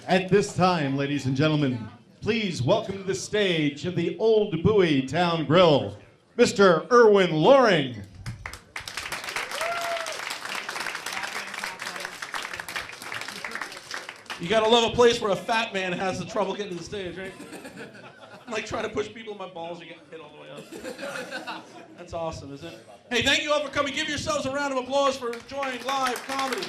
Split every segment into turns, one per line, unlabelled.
At this time, ladies and gentlemen, please welcome to the stage of the Old Bowie Town Grill, Mr. Irwin Loring.
You gotta love a place where a fat man has the trouble getting to the stage, right? I'm like trying to push people in my balls, you're getting hit all the way up. That's awesome, isn't it? Hey, thank you all for coming. Give yourselves a round of applause for enjoying live comedy.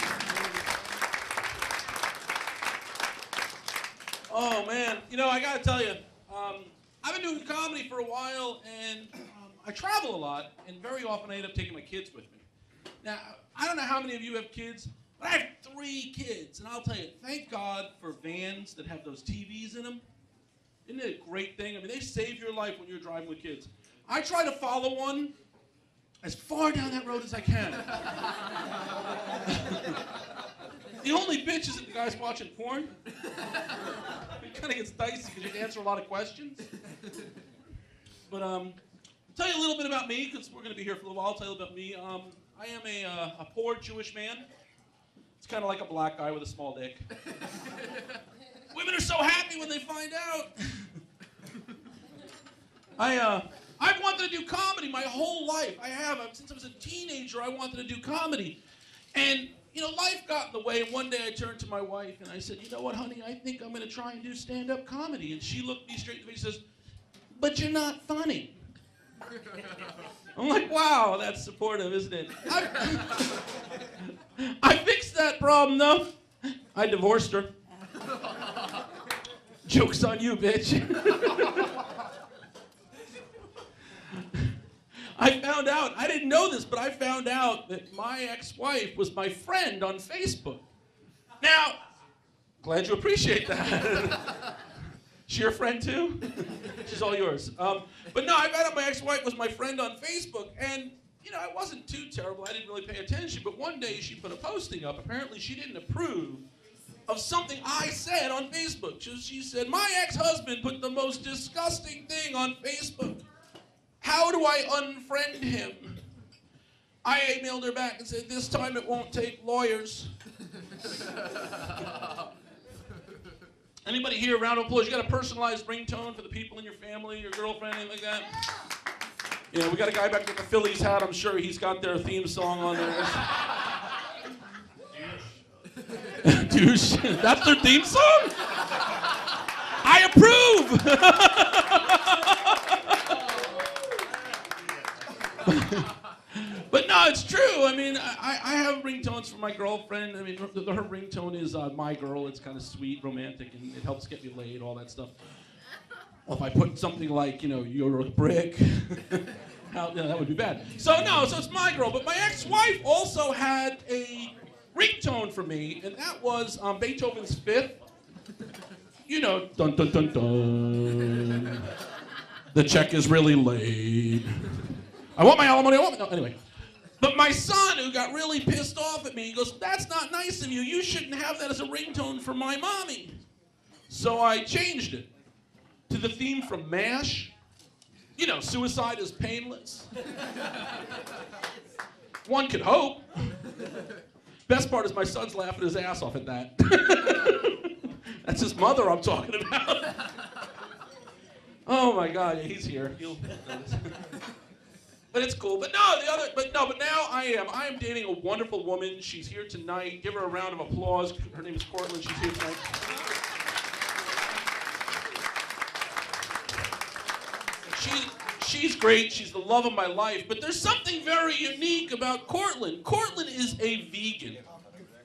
Oh man, you know, I gotta tell you, I've been doing comedy for a while, and I travel a lot, and very often I end up taking my kids with me. Now, I don't know how many of you have kids, but I have 3 kids, and I'll tell you, thank God for vans that have those TVs in them. Isn't it a great thing? I mean, they save your life when you're driving with kids. I try to follow one as far down that road as I can. The only bitch is that the guy's watching porn. It kind of gets dicey because you have to answer a lot of questions. But I'll tell you a little bit about me, because we're going to be here for a little while. I'll tell you about me. I am a poor Jewish man. It's kind of like a black guy with a small dick. Women are so happy when they find out. I've wanted to do comedy my whole life. I have. Since I was a teenager, I wanted to do comedy. And, you know, life got in the way. And one day I turned to my wife and I said, you know what, honey, I think I'm going to try and do stand-up comedy. And she looked me straight in the face and says, but you're not funny. I'm like, wow, that's supportive, isn't it? I fixed that problem, though. I divorced her. Joke's on you, bitch. I found out, I didn't know this, but I found out that my ex-wife was my friend on Facebook. Now, glad you appreciate that. She your friend too? She's all yours. But no, I found out my ex-wife was my friend on Facebook, and you know, it wasn't too terrible. I didn't really pay attention, but one day she put a posting up. Apparently she didn't approve of something I said on Facebook. She said, my ex-husband put the most disgusting thing on Facebook. How do I unfriend him? I emailed her back and said, this time it won't take lawyers. Anybody here, round of applause? You got a personalized ringtone for the people in your family, your girlfriend, anything like that? Yeah, we got a guy back with the Phillies hat. I'm sure he's got their theme song on there. Douche. That's their theme song? I approve! But no, it's true. I mean, I have ringtones for my girlfriend. I mean, her ringtone is My Girl. It's kind of sweet, romantic, and it helps get me laid, all that stuff. Well, if I put something like, you know, you're a brick, that would be bad. So no, so it's My Girl. But my ex-wife also had a ringtone for me, and that was Beethoven's Fifth. You know, dun dun dun dun. The check is really laid. I want my alimony. No, anyway. But my son, who got really pissed off at me, he goes, that's not nice of you. You shouldn't have that as a ringtone for my mommy. So I changed it to the theme from MASH. You know, suicide is painless. One could hope. Best part is my son's laughing his ass off at that. That's his mother I'm talking about. Oh my God, yeah, he's here. He'll notice. But it's cool. But now I am dating a wonderful woman. She's here tonight. Give her a round of applause. Her name is Cortland. She's here tonight. She's great. She's the love of my life. But there's something very unique about Cortland. Cortland is a vegan.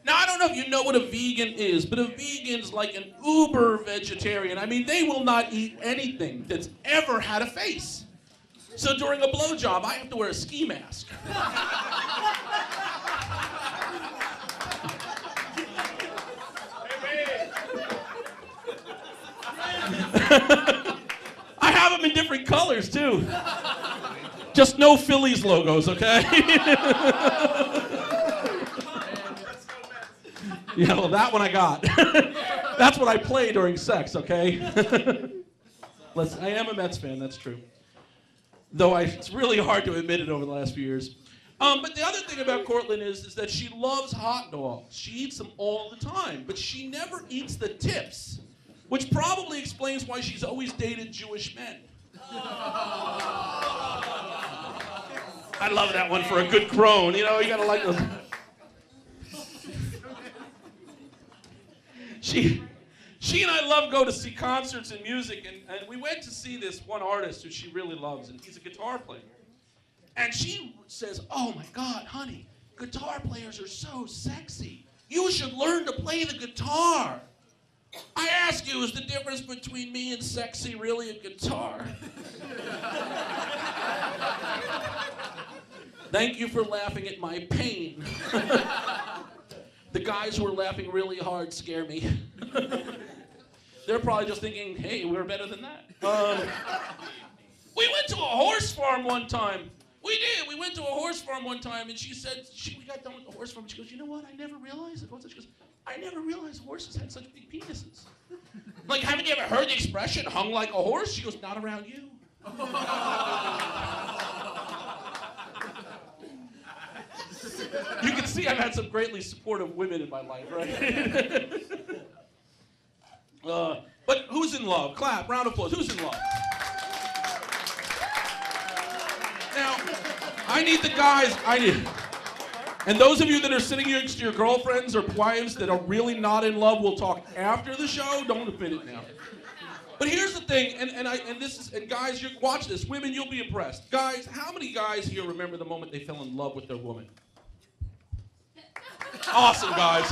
Now, I don't know if you know what a vegan is, but a vegan's like an uber vegetarian. I mean, they will not eat anything that's ever had a face. So during a blowjob, I have to wear a ski mask. I have them in different colors, too. Just no Phillies logos, okay? Yeah, well, that one I got. That's what I play during sex, okay? I am a Mets fan, that's true. Though it's really hard to admit it over the last few years. But the other thing about Cortland is that she loves hot dogs. She eats them all the time, but she never eats the tips, which probably explains why she's always dated Jewish men. I love that one for a good crone. You know, you gotta like those. She and I love go to see concerts and music, and we went to see this one artist who she really loves, and he's a guitar player. And she says, "Oh my God, honey, guitar players are so sexy. You should learn to play the guitar." I ask you, is the difference between me and sexy really a guitar? Thank you for laughing at my pain. The guys who are laughing really hard scare me. They're probably just thinking, hey, we're better than that. We went to a horse farm one time. We did. We went to a horse farm one time, and she said, we got done with the horse farm, and she goes, you know what? I never realized it. She goes, I never realized horses had such big penises. Like, haven't you ever heard the expression, hung like a horse? She goes, not around you. You can see I've had some greatly supportive women in my life, right? But who's in love? Clap, round of applause. Who's in love? Now, I need the guys, and those of you that are sitting next to your girlfriends or wives that are really not in love, we'll talk after the show. Don't admit it now. But here's the thing, and guys, you watch this. Women, you'll be impressed. Guys, how many guys here remember the moment they fell in love with their woman? Awesome, guys.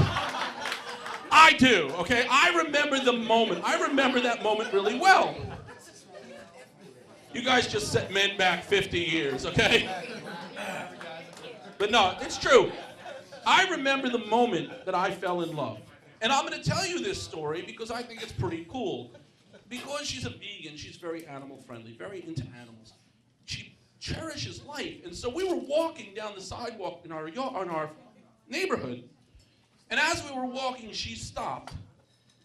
I do, okay? I remember the moment. I remember that moment really well. You guys just set men back 50 years, okay? But no, it's true. I remember the moment that I fell in love. And I'm going to tell you this story because I think it's pretty cool. Because she's a vegan, she's very animal friendly, very into animals. She cherishes life. And so we were walking down the sidewalk in our neighborhood. And as we were walking, she stopped,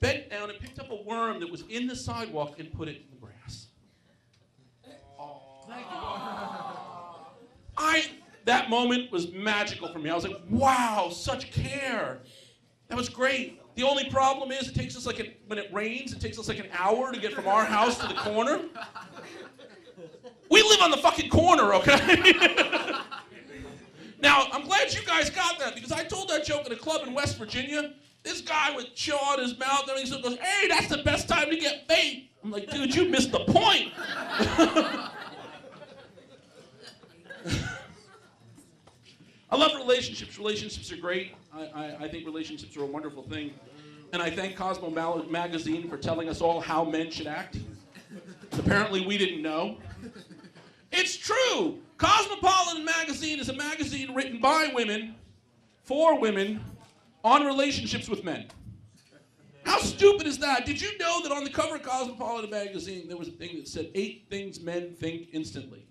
bent down, and picked up a worm that was in the sidewalk and put it in the grass. Thank you. That moment was magical for me. I was like, wow, such care. That was great. The only problem is it takes us when it rains, it takes us like an hour to get from our house to the corner. We live on the fucking corner, okay? Now, I'm glad you guys got that because I told that joke at a club in West Virginia. This guy with chaw in his mouth and he goes, hey, that's the best time to get paid. I'm like, dude, you missed the point. I love relationships. Relationships are great. I think relationships are a wonderful thing. And I thank Cosmo Magazine for telling us all how men should act. Apparently we didn't know. It's true. Cosmopolitan Magazine is a magazine written by women, for women, on relationships with men. How stupid is that? Did you know that on the cover of Cosmopolitan Magazine there was a thing that said 8 things men think instantly?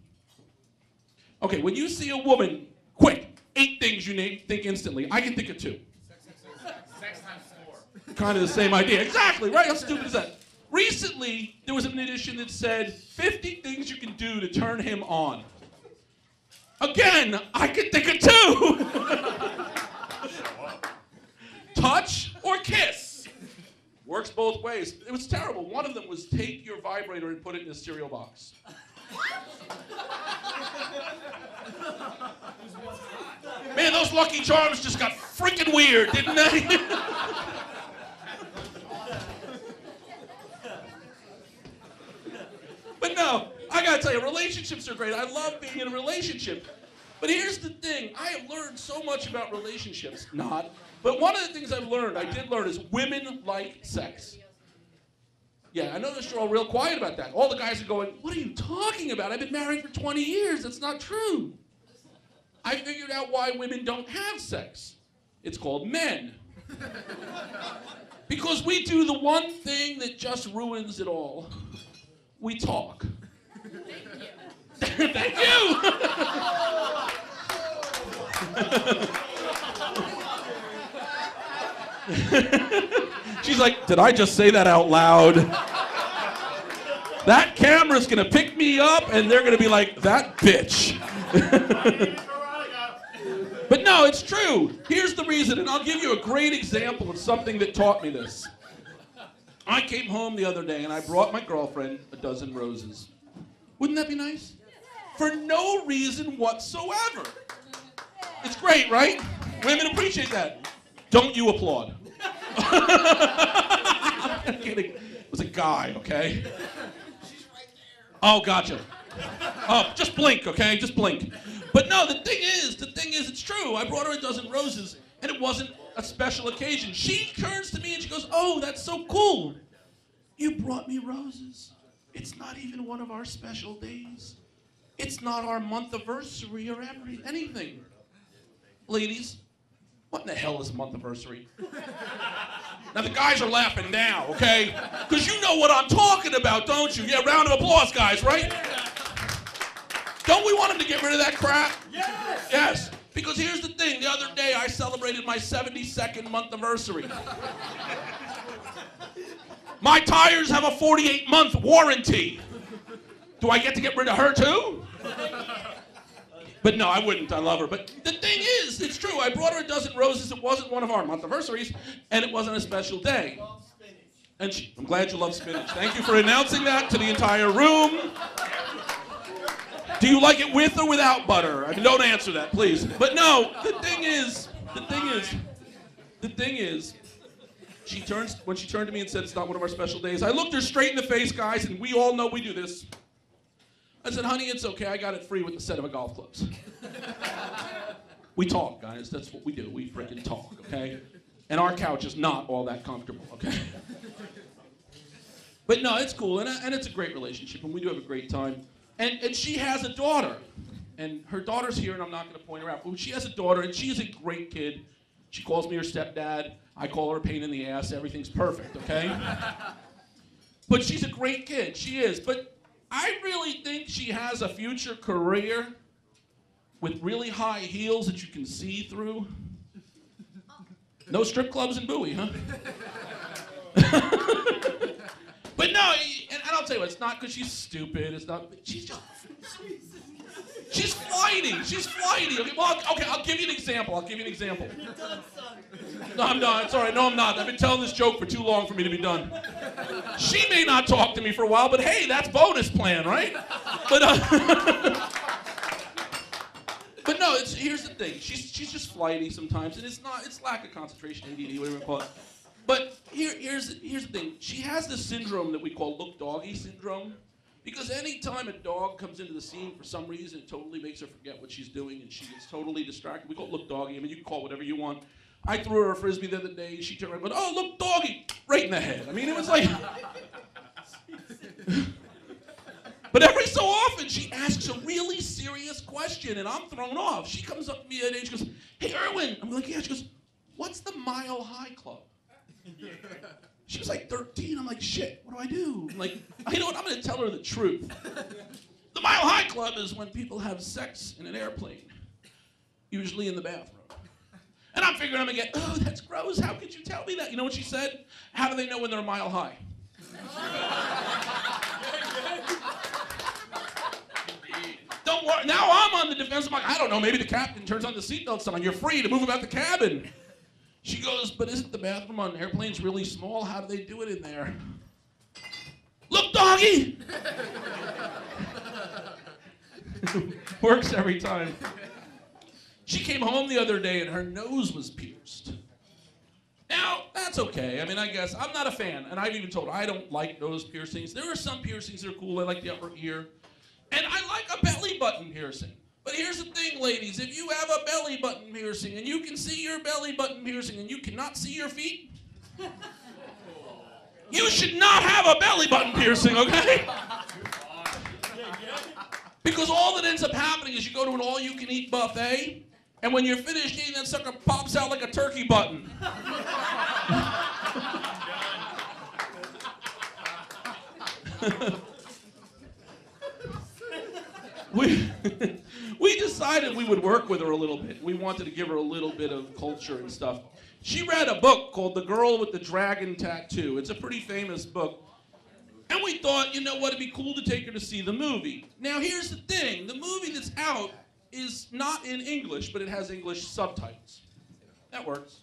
Okay, when you see a woman, quick, 8 things you think instantly. I can think of 2.
Sex times 4.
Kind of the same idea. Exactly, right? How stupid is that? Recently, there was an edition that said 50 things you can do to turn him on. Again, I can think of 2. Touch or kiss. Works both ways. It was terrible. One of them was take your vibrator and put it in a cereal box. Man, those Lucky Charms just got freaking weird, didn't they? But no, I gotta tell you, relationships are great. I love being in a relationship. But here's the thing, I have learned so much about relationships. Not. But one of the things I did learn, is women like sex. Yeah, I noticed you're all real quiet about that. All the guys are going, what are you talking about? I've been married for 20 years. That's not true. I figured out why women don't have sex. It's called men. Because we do the one thing that just ruins it all. We talk. Thank you. She's like, did I just say that out loud? That camera's gonna pick me up and they're gonna be like, that bitch. But no, it's true. Here's the reason, and I'll give you a great example of something that taught me this. I came home the other day and I brought my girlfriend a dozen roses. Wouldn't that be nice? For no reason whatsoever. It's great, right? Women appreciate that. Don't you applaud. I'm kidding. It was a guy, okay? Oh, gotcha. Oh, just blink, okay? Just blink. But no, the thing is, it's true. I brought her a dozen roses, and it wasn't a special occasion. She turns to me and she goes, "Oh, that's so cool. You brought me roses. It's not even one of our special days. It's not our month anniversary or anything." Ladies, what in the hell is a month anniversary? Now the guys are laughing now, okay? Because you know what I'm talking about, don't you? Yeah, round of applause, guys, right? Don't we want them to get rid of that crap? Yes! Yes. Because here's the thing. The other day I celebrated my 72nd month anniversary. My tires have a 48-month warranty. Do I get to get rid of her too? But no, I wouldn't. I love her. But the thing is, it's true. I brought her a dozen roses. It wasn't one of our month anniversaries, and it wasn't a special day. And I'm glad you love spinach. Thank you for announcing that to the entire room. Do you like it with or without butter? I mean, don't answer that, please. But no, the thing is, when she turned to me and said it's not one of our special days, I looked her straight in the face, guys, and we all know we do this. I said, "Honey, it's okay. I got it free with the set of golf clubs." We talk, guys. That's what we do. We freaking talk, okay? And our couch is not all that comfortable, okay? But no, it's cool, and it's a great relationship, and we do have a great time. And she has a daughter, and her daughter's here, and I'm not going to point her out, but she has a daughter, and she's a great kid. She calls me her stepdad. I call her a pain in the ass. Everything's perfect, okay? But she's a great kid. She is. But I really think she has a future career with really high heels that you can see through. No strip clubs in Bowie, huh? But no, and I'll tell you what, it's not because she's stupid. It's not. She's just. She's flighty. She's flighty. Okay, well, okay, I'll give you an example. No, I'm not. It's all right. No, I'm not. I've been telling this joke for too long for me to be done. She may not talk to me for a while, but hey, that's bonus plan, right? But no, here's the thing. She's just flighty sometimes, and it's lack of concentration, ADD, whatever you call it. But here's the thing. She has this syndrome that we call look doggy syndrome. Because any time a dog comes into the scene, for some reason, it totally makes her forget what she's doing, and she gets totally distracted. We call it look doggy. I mean, you can call it whatever you want. I threw her a Frisbee the other day. She turned around and went, "Oh, look doggy," right in the head. I mean, it was like... But every so often, she asks a really serious question, and I'm thrown off. She comes up to me and she goes, "Hey, Irwin." I'm like, "Yeah." She goes, "What's the Mile High Club?" She was like 13. I'm like, "Shit, what do I do?" I'm like, you know what? I'm going to tell her the truth. The Mile High Club is when people have sex in an airplane, usually in the bathroom. And I'm figuring I'm going to get, "Oh, that's gross. How could you tell me that?" You know what she said? "How do they know when they're a mile high?" Don't worry. Now I'm on the defense. I'm like, "I don't know. Maybe the captain turns on the seatbelt sign. You're free to move about the cabin." She goes, "But isn't the bathroom on airplanes really small? How do they do it in there?" Look, doggy! Works every time. She came home the other day and her nose was pierced. Now, that's okay. I mean, I guess I'm not a fan, and I've even told her I don't like nose piercings. There are some piercings that are cool. I like the upper ear. And I like a belly button piercing. But here's the thing, ladies. If you have a belly button piercing and you can see your belly button piercing and you cannot see your feet, you should not have a belly button piercing, okay? Because all that ends up happening is you go to an all-you-can-eat buffet, and when you're finished eating, that sucker pops out like a turkey button. We decided we would work with her a little bit. We wanted to give her a little bit of culture and stuff. She read a book called The Girl with the Dragon Tattoo. It's a pretty famous book. And we thought, you know what, it'd be cool to take her to see the movie. Now here's the thing. The movie that's out is not in English, but it has English subtitles. That works.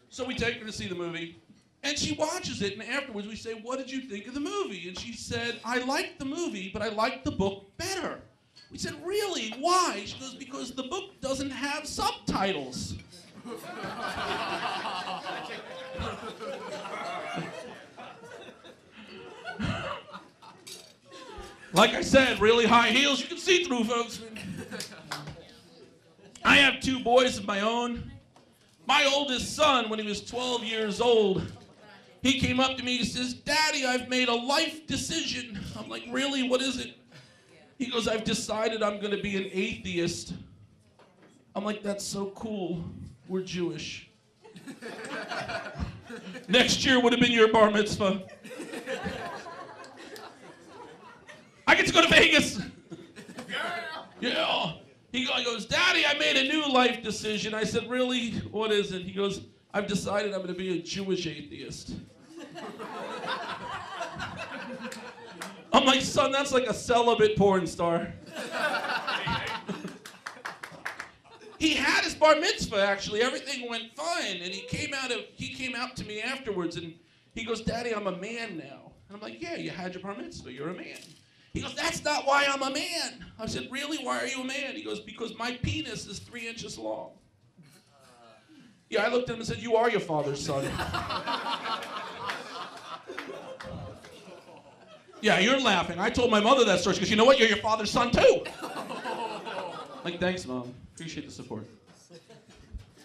So we take her to see the movie, and she watches it, and afterwards we say, what did you think of the movie? And she said, I liked the movie, but I liked the book better. We said, really? Why? She goes, because the book doesn't have subtitles. Like I said, really high heels you can see through, folks. I have 2 boys of my own. My oldest son, when he was 12 years old, he came up to me and says, Daddy, I've made a life decision. I'm like, really? What is it? He goes, I've decided I'm going to be an atheist. I'm like, that's so cool. We're Jewish. Next year would have been your bar mitzvah. I get to go to Vegas. Yeah. He goes, Daddy, I made a new life decision. I said, really? What is it? He goes, I've decided I'm going to be a Jewish atheist. I'm like, son, that's like a celibate porn star. He had his bar mitzvah, actually. Everything went fine. And he came out to me afterwards, and he goes, Daddy, I'm a man now. And I'm like, yeah, you had your bar mitzvah. You're a man. He goes, that's not why I'm a man. I said, really? Why are you a man? He goes, because my penis is 3 inches long. Yeah, I looked at him and said, you are your father's son. Yeah, you're laughing. I told my mother that story. She goes, you know what? You're your father's son, too. Like, thanks, Mom. Appreciate the support.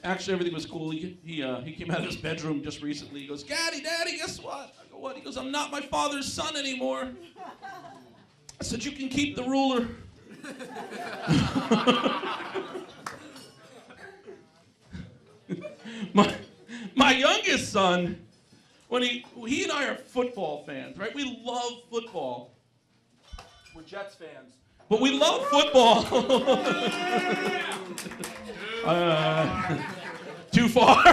Actually, everything was cool. He came out of his bedroom just recently. He goes, Daddy, guess what? I go, what? He goes, I'm not my father's son anymore. I said, you can keep the ruler. My youngest son, when he and I are football fans, right? We love football. We're Jets fans, but we love football. Too far.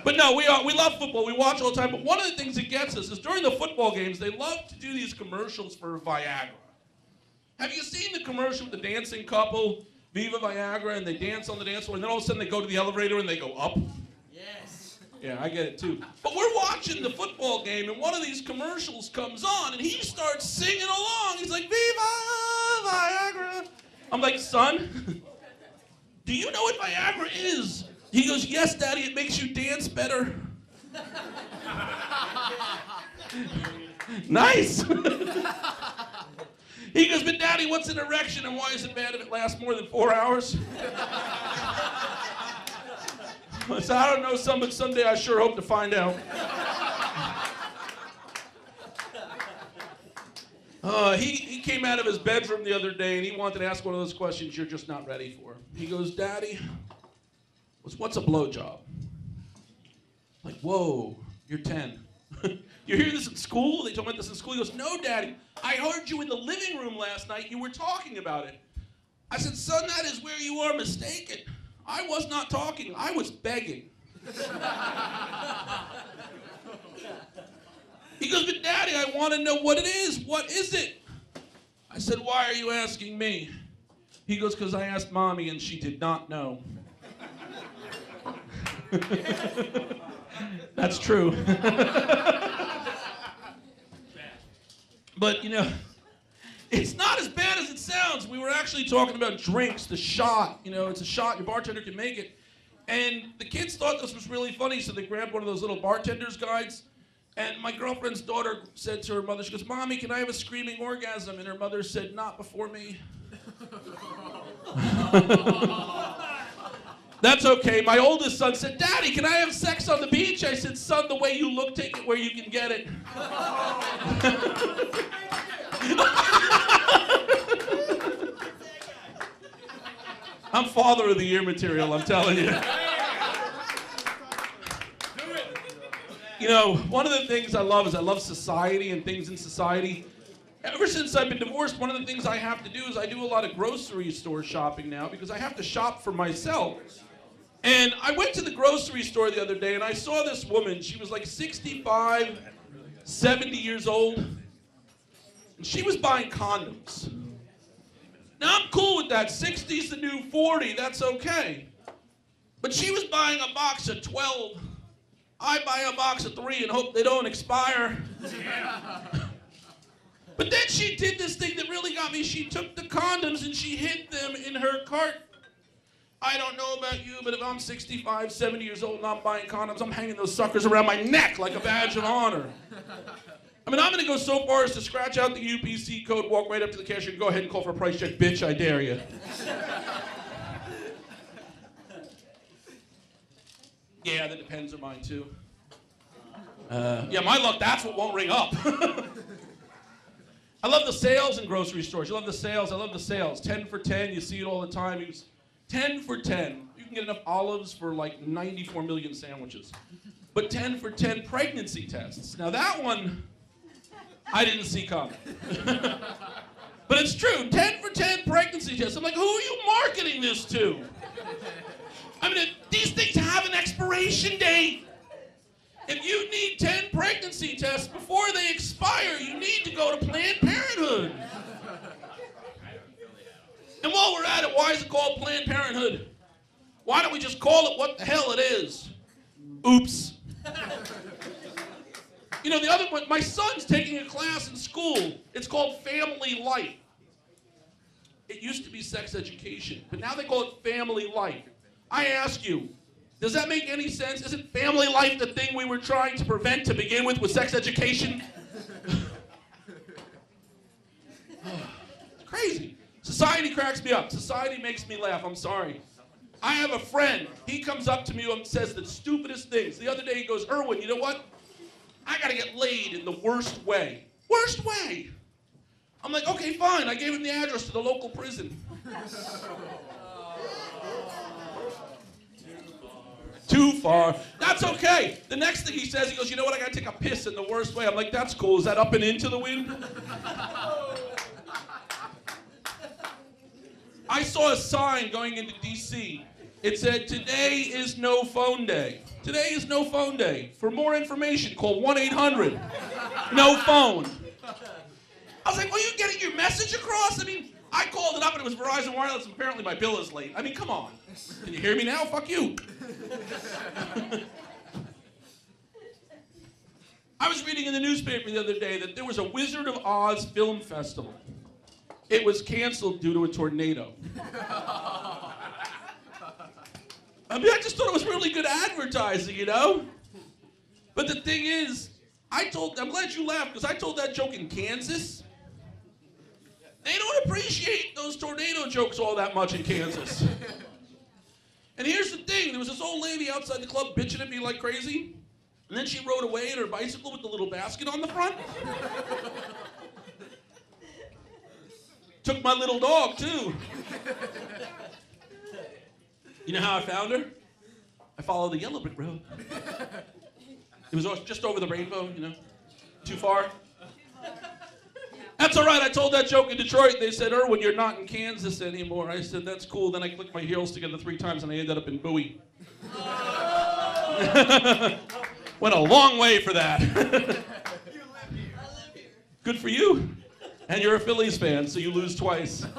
But no, we love football. We watch all the time. But one of the things that gets us is during the football games, they love to do these commercials for Viagra. Have you seen the commercial with the dancing couple, Viva Viagra, and they dance on the dance floor, and then all of a sudden they go to the elevator and they go up?
Yes.
Yeah, I get it too. But we're watching the football game, and one of these commercials comes on, and he starts singing along. He's like, Viva Viagra. I'm like, son, do you know what Viagra is? He goes, yes, Daddy, it makes you dance better. Nice. He goes, but Daddy, what's an erection and why is it bad if it lasts more than 4 hours? I said, I don't know, son, but someday I sure hope to find out. He came out of his bedroom the other day and he wanted to ask one of those questions you're just not ready for. He goes, Daddy, what's a blowjob? Like, whoa, you're 10. You hear this in school? They told me this in school. He goes, no, Daddy, I heard you in the living room last night. You were talking about it. I said, son, that is where you are mistaken. I was not talking. I was begging. He goes, but Daddy, I want to know what it is. What is it? I said, why are you asking me? He goes, because I asked Mommy and she did not know. That's true. But, you know, it's not as bad as it sounds. We were actually talking about drinks, the shot. You know, it's a shot, your bartender can make it. And the kids thought this was really funny, so they grabbed one of those little bartender's guides. And my girlfriend's daughter said to her mother, she goes, Mommy, can I have a screaming orgasm? And her mother said, not before me. That's okay. My oldest son said, Daddy, can I have sex on the beach? I said, son, the way you look, take it where you can get it. I'm father of the year material, I'm telling you. You know, one of the things I love is I love society and things in society. Ever since I've been divorced, one of the things I have to do is I do a lot of grocery store shopping now because I have to shop for myself. And I went to the grocery store the other day and I saw this woman. She was like 65, 70 years old. And she was buying condoms. Now I'm cool with that. 60's the new 40, that's okay. But she was buying a box of 12. I buy a box of 3 and hope they don't expire. But then she did this thing that really got me. She took the condoms and she hid them in her cart. I don't know about you, but if I'm 65, 70 years old and I'm buying condoms, I'm hanging those suckers around my neck like a badge of honor. I mean, I'm gonna go so far as to scratch out the UPC code, walk right up to the cashier and go ahead and call for a price check. Bitch, I dare you. Yeah, the Depends are mine too. Yeah, my luck, that's what won't ring up. I love the sales in grocery stores. You love the sales, I love the sales. 10 for 10, you see it all the time. It was 10 for 10. You can get enough olives for like 94 million sandwiches. But 10 for 10 pregnancy tests. Now that one, I didn't see coming. But it's true, 10 for 10 pregnancy tests. I'm like, who are you marketing this to? I mean, these things have an expiration date. If you need 10 pregnancy tests before they expire, you need to go to Planned Parenthood. And while we're at it, why is it called Planned Parenthood? Why don't we just call it what the hell it is? Oops. You know, the other one, my son's taking a class in school. It's called Family Life. It used to be sex education, but now they call it Family Life. I ask you, does that make any sense? Isn't family life the thing we were trying to prevent to begin with sex education? It's crazy. Society cracks me up. Society makes me laugh. I'm sorry. I have a friend. He comes up to me and says the stupidest things. The other day he goes, Irwin, you know what? I gotta get laid in the worst way. Worst way. I'm like, okay, fine. I gave him the address to the local prison. Too far. That's okay. The next thing he says, he goes, you know what, I gotta take a piss in the worst way. I'm like, that's cool. Is that up and into the wind? I saw a sign going into DC. It said, today is no phone day. Today is no phone day. For more information, call 1-800. No phone. I was like, well, you getting your message across? I mean, I called it up and it was Verizon Wireless and apparently my bill is late. I mean, come on. Can you hear me now? Fuck you. I was reading in the newspaper the other day that there was a Wizard of Oz film festival. It was canceled due to a tornado. I mean, I just thought it was really good advertising, you know? But the thing is, I'm glad you laughed because I told that joke in Kansas. They don't appreciate those tornado jokes all that much in Kansas. And here's the thing, there was this old lady outside the club bitching at me like crazy, and then she rode away in her bicycle with the little basket on the front. Took my little dog, too. You know how I found her? I followed the yellow brick road. It was just over the rainbow, you know, too far. That's all right, I told that joke in Detroit. They said, Irwin, you're not in Kansas anymore. I said, that's cool. Then I clicked my heels together 3 times and I ended up in Bowie. Went a long way for that.
You live here. I live here.
Good for you. And you're a Phillies fan, so you lose twice.
I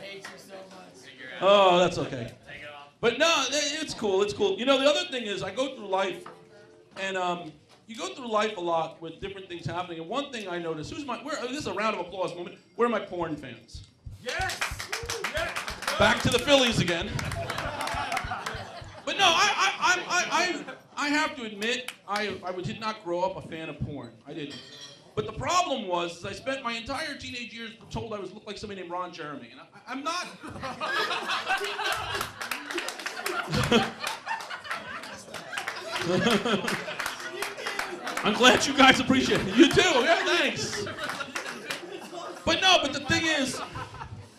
hate you so much.
Oh, that's okay.
Take it off.
But no, it's cool, it's cool. You know, the other thing is I go through life, and you go through life a lot with different things happening. And one thing I noticed, this is a round of applause moment, where are my porn fans?
Yes! Yes!
Back to the Phillies again. But no, I have to admit, I did not grow up a fan of porn. I didn't. But the problem was, is I spent my entire teenage years told I looked like somebody named Ron Jeremy. And I'm not. I'm glad you guys appreciate it. You too, yeah, thanks. But no, but the thing is,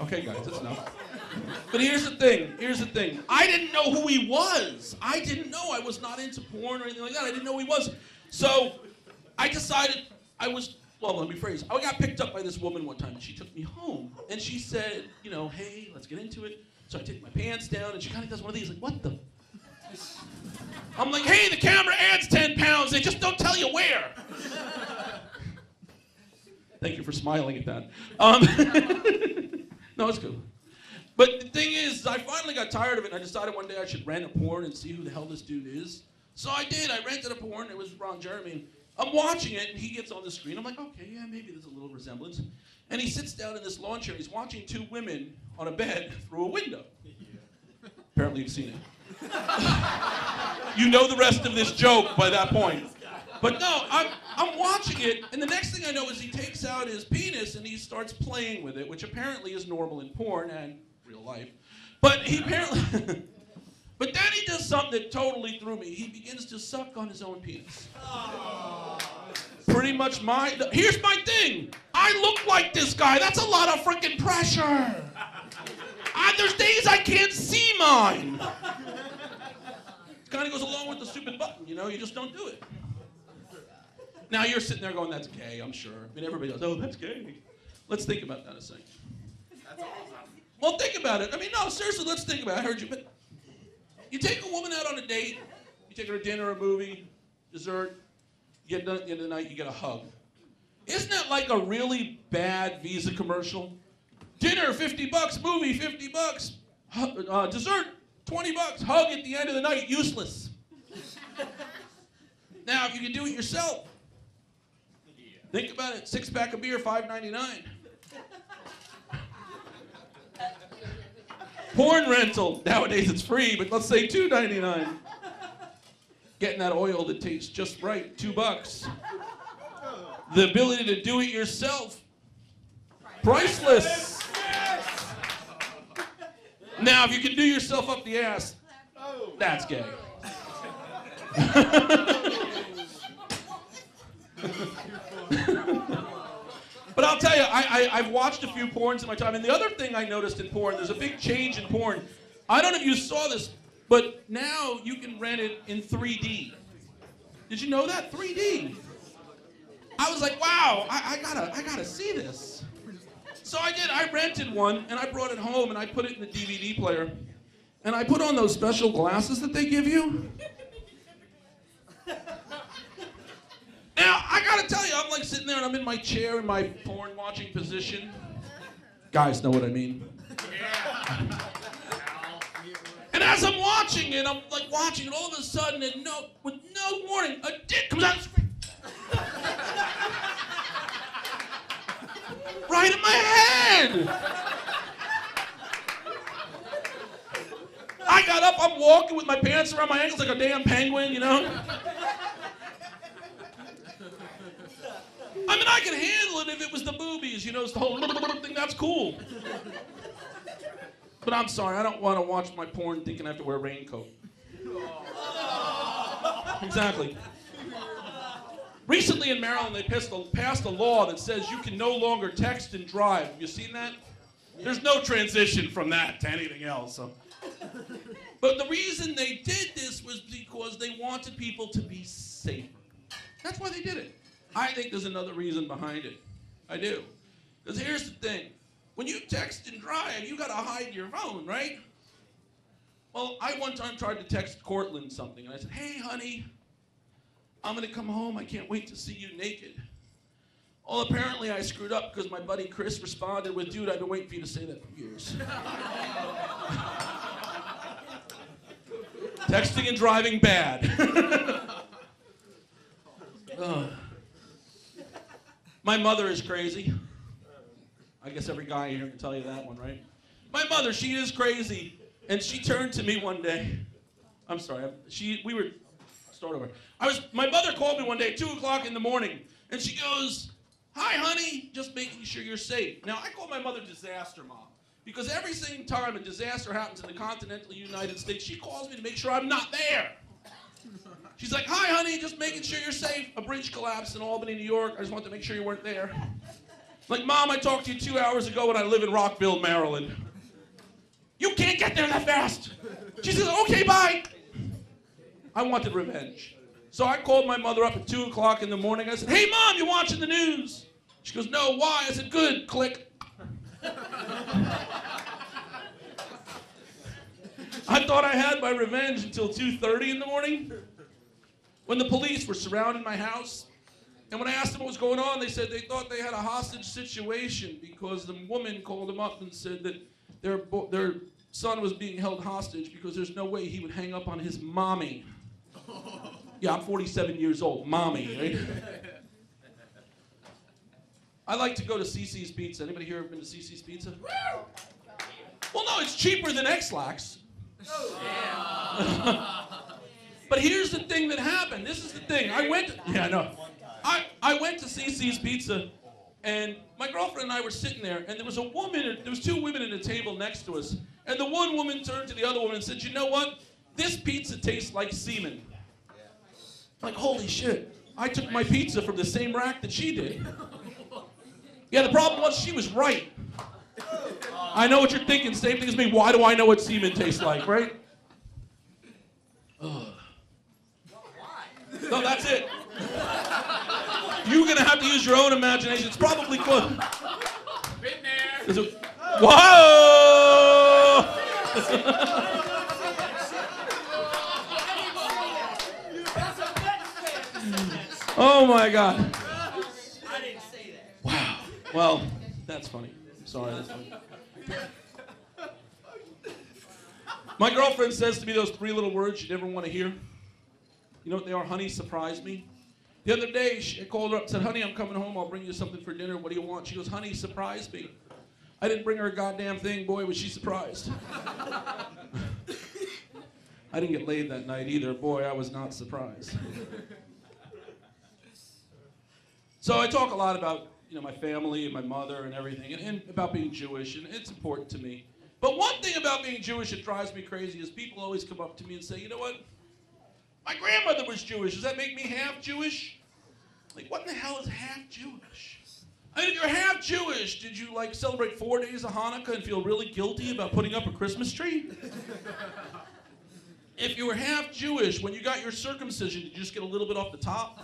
okay guys, that's enough. But here's the thing. I didn't know who he was. I didn't know. I was not into porn or anything like that. I didn't know who he was. So I decided let me phrase. I got picked up by this woman one time and she took me home. And she said, you know, hey, let's get into it. So I take my pants down and she kind of does one of these, like, what the? I'm like, hey, the camera adds 10 pounds. They just don't tell you where. Thank you for smiling at that. No, it's cool. But the thing is, I finally got tired of it, and I decided one day I should rent a porn and see who the hell this dude is. So I did. I rented a porn. It was Ron Jeremy. I'm watching it, and he gets on the screen. I'm like, okay, yeah, maybe there's a little resemblance. And he sits down in this lawn chair. He's watching two women on a bed through a window. Apparently you've seen it. You know the rest of this joke by that point. But no, I'm watching it, and the next thing I know is he takes out his penis and he starts playing with it, which apparently is normal in porn and real life. But he apparently... But then he does something that totally threw me. He begins to suck on his own penis. Pretty much here's my thing. I look like this guy. That's a lot of freaking pressure. There's days I can't see mine. It kind of goes along with the stupid button, you know? You just don't do it. Now you're sitting there going, that's gay, I'm sure. I mean, everybody goes, oh, that's gay. Let's think about that a second.
That's awesome.
Well, think about it. I mean, no, seriously, let's think about it. I heard you, but you take a woman out on a date, you take her to dinner, a movie, dessert, you get done at the end of the night, you get a hug. Isn't that like a really bad Visa commercial? Dinner, $50, movie, $50, dessert, $20, hug at the end of the night, useless. Now, if you can do it yourself, think about it, 6-pack of beer, $5.99. Porn rental, nowadays it's free, but let's say $2.99. Getting that oil that tastes just right, $2. The ability to do it yourself, priceless. Now, if you can do yourself up the ass, that's gay. But I'll tell you, I've watched a few porns in my time, and the other thing I noticed in porn, there's a big change in porn. I don't know if you saw this, but now you can rent it in 3D. Did you know that? 3D. I was like, wow, I gotta see this. So I did. I rented one, and I brought it home, and I put it in the DVD player, and I put on those special glasses that they give you. Now, I gotta tell you, I'm like sitting there and I'm in my chair in my porn watching position. Guys know what I mean. Yeah. And as I'm watching it, I'm like watching it, all of a sudden, and with no warning, a dick comes out of the screen. Right in my head. I got up, I'm walking with my pants around my ankles like a damn penguin, you know? I mean, I could handle it if it was the boobies, you know, it's the whole thing, that's cool. But I'm sorry, I don't want to watch my porn thinking I have to wear a raincoat. Exactly. Recently in Maryland, they passed a law that says you can no longer text and drive. Have you seen that? There's no transition from that to anything else. So. But the reason they did this was because they wanted people to be safer. That's why they did it. I think there's another reason behind it. I do. Because here's the thing. When you text and drive, you gotta hide your phone, right? Well, I one time tried to text Cortland something, and I said, hey, honey, I'm gonna come home. I can't wait to see you naked. Well, apparently I screwed up because my buddy Chris responded with, dude, I've been waiting for you to say that for years. Texting and driving bad. My mother is crazy. I guess every guy here can tell you that one, right? My mother, she is crazy. And she turned to me one day. I'm sorry, start over. My mother called me one day at 2 o'clock in the morning, and she goes, hi, honey, just making sure you're safe. Now, I call my mother Disaster Mom, because every single time a disaster happens in the continental United States, she calls me to make sure I'm not there. She's like, hi, honey, just making sure you're safe. A bridge collapsed in Albany, New York. I just wanted to make sure you weren't there. Like, Mom, I talked to you 2 hours ago and I live in Rockville, Maryland. You can't get there that fast. She says, okay, bye. I wanted revenge. So I called my mother up at 2 o'clock in the morning. I said, hey, Mom, you watching the news? She goes, no, why? I said, good, click. I thought I had my revenge until 2:30 in the morning when the police were surrounding my house And when I asked them what was going on, they said they thought they had a hostage situation because the woman called them up and said that their son was being held hostage because there's no way he would hang up on his mommy. Yeah, I'm 47 years old. Mommy, right? I like to go to CC's Pizza. Anybody here ever been to CC's Pizza? Well, no, it's cheaper than X-Lax. But here's the thing that happened. This is the thing. I went to CC's Pizza, and my girlfriend and I were sitting there, and there was two women at a table next to us, and the one woman turned to the other woman and said, "You know what? This pizza tastes like semen." I'm like, holy shit. I took my pizza from the same rack that she did. Yeah, the problem was she was right. I know what you're thinking, same thing as me. Why do I know what semen tastes like, right? Ugh. No, that's it. You're gonna have to use your own imagination. It's probably good.
Been there.
Whoa! Oh my God.
I didn't say that.
Wow. Well, that's funny. Sorry, that's funny. My girlfriend says to me those three little words you never want to hear. You know what they are? Honey, surprise me. The other day, I called her up and said, "Honey, I'm coming home. I'll bring you something for dinner. What do you want?" She goes, "Honey, surprise me." I didn't bring her a goddamn thing. Boy, was she surprised. I didn't get laid that night either. Boy, I was not surprised. So I talk a lot about, my family and my mother and everything, and about being Jewish, and it's important to me. But one thing about being Jewish that drives me crazy is people always come up to me and say, "You know what? My grandmother was Jewish. Does that make me half Jewish?" Like, what in the hell is half Jewish? I mean, if you're half Jewish, did you celebrate 4 days of Hanukkah and feel really guilty about putting up a Christmas tree? If you were half Jewish, when you got your circumcision, did you just get a little bit off the top?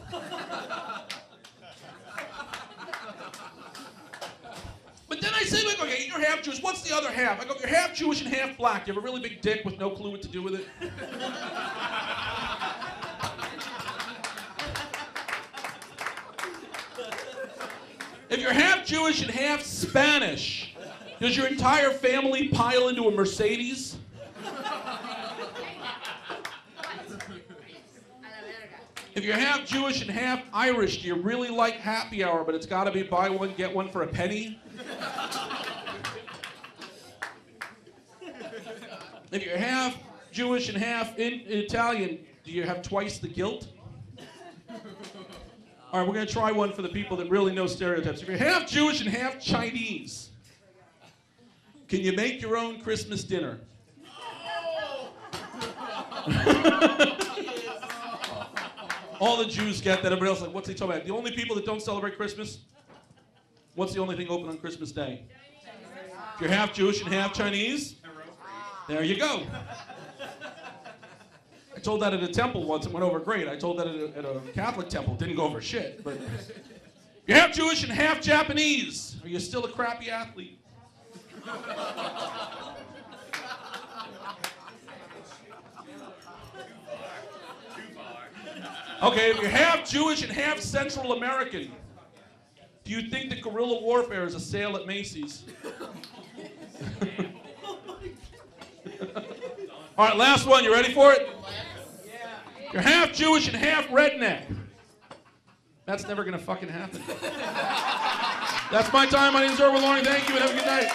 But then I say, okay, you're half Jewish. What's the other half? I go, you're half Jewish and half black. You have a really big dick with no clue what to do with it? If you're half Jewish and half Spanish, does your entire family pile into a Mercedes? If you're half Jewish and half Irish, do you really like happy hour, but it's got to be buy one, get one for a penny? If you're half Jewish and half Italian, do you have twice the guilt? All right, we're going to try one for the people that really know stereotypes. If you're half Jewish and half Chinese, can you make your own Christmas dinner? All the Jews get that. Everybody else is like, what's he talking about? The only people that don't celebrate Christmas? What's the only thing open on Christmas Day? If you're half Jewish and half Chinese, there you go. I told that at a temple once. It went over great. I told that at a Catholic temple. It didn't go over shit. But you're half Jewish and half Japanese. Are you still a crappy athlete? Okay, if you're half Jewish and half Central American, do you think that guerrilla warfare is a sale at Macy's? All right, last one. You ready for it? You're half Jewish and half redneck. That's never going to fucking happen. That's my time. My name is Irwin. Thank you and have a good night.